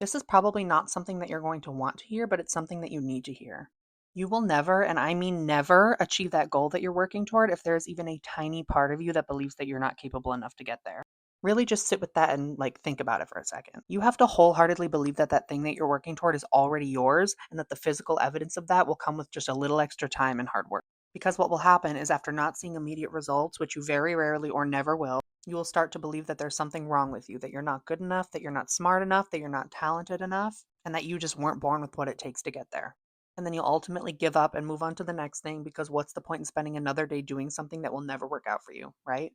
This is probably not something that you're going to want to hear, but it's something that you need to hear. You will never, and I mean never, achieve that goal that you're working toward if there's even a tiny part of you that believes that you're not capable enough to get there. Really just sit with that and think about it for a second. You have to wholeheartedly believe that that thing that you're working toward is already yours and that the physical evidence of that will come with just a little extra time and hard work. Because what will happen is after not seeing immediate results, which you very rarely or never will, you will start to believe that there's something wrong with you, that you're not good enough, that you're not smart enough, that you're not talented enough, and that you just weren't born with what it takes to get there. And then you'll ultimately give up and move on to the next thing because what's the point in spending another day doing something that will never work out for you, right?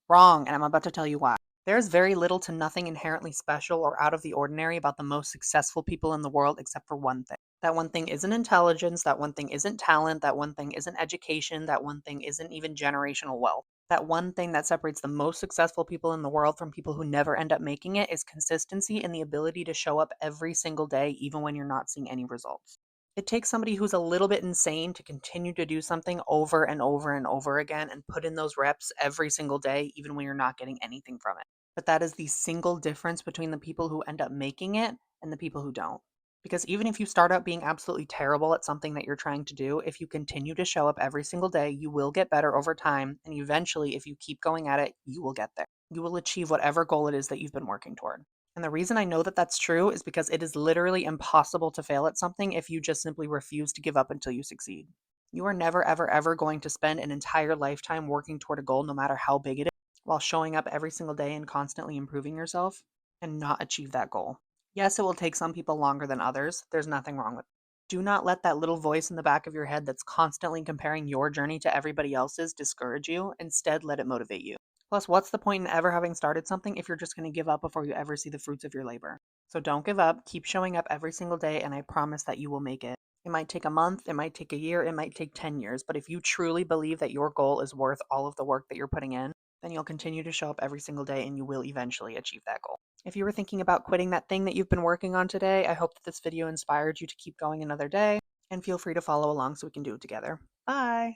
Wrong, and I'm about to tell you why. There's very little to nothing inherently special or out of the ordinary about the most successful people in the world except for one thing. That one thing isn't intelligence, that one thing isn't talent, that one thing isn't education, that one thing isn't even generational wealth. That one thing that separates the most successful people in the world from people who never end up making it is consistency and the ability to show up every single day, even when you're not seeing any results. It takes somebody who's a little bit insane to continue to do something over and over and over again and put in those reps every single day, even when you're not getting anything from it. But that is the single difference between the people who end up making it and the people who don't. Because even if you start out being absolutely terrible at something that you're trying to do, if you continue to show up every single day, you will get better over time. And eventually, if you keep going at it, you will get there. You will achieve whatever goal it is that you've been working toward. And the reason I know that that's true is because it is literally impossible to fail at something if you just simply refuse to give up until you succeed. You are never, ever, ever going to spend an entire lifetime working toward a goal, no matter how big it is, while showing up every single day and constantly improving yourself and not achieve that goal. Yes, it will take some people longer than others. There's nothing wrong with it. Do not let that little voice in the back of your head that's constantly comparing your journey to everybody else's discourage you. Instead, let it motivate you. Plus, what's the point in ever having started something if you're just going to give up before you ever see the fruits of your labor? So don't give up. Keep showing up every single day, and I promise that you will make it. It might take a month, it might take a year, it might take 10 years, but if you truly believe that your goal is worth all of the work that you're putting in, then you'll continue to show up every single day and you will eventually achieve that goal. If you were thinking about quitting that thing that you've been working on today, I hope that this video inspired you to keep going another day, and feel free to follow along so we can do it together. Bye!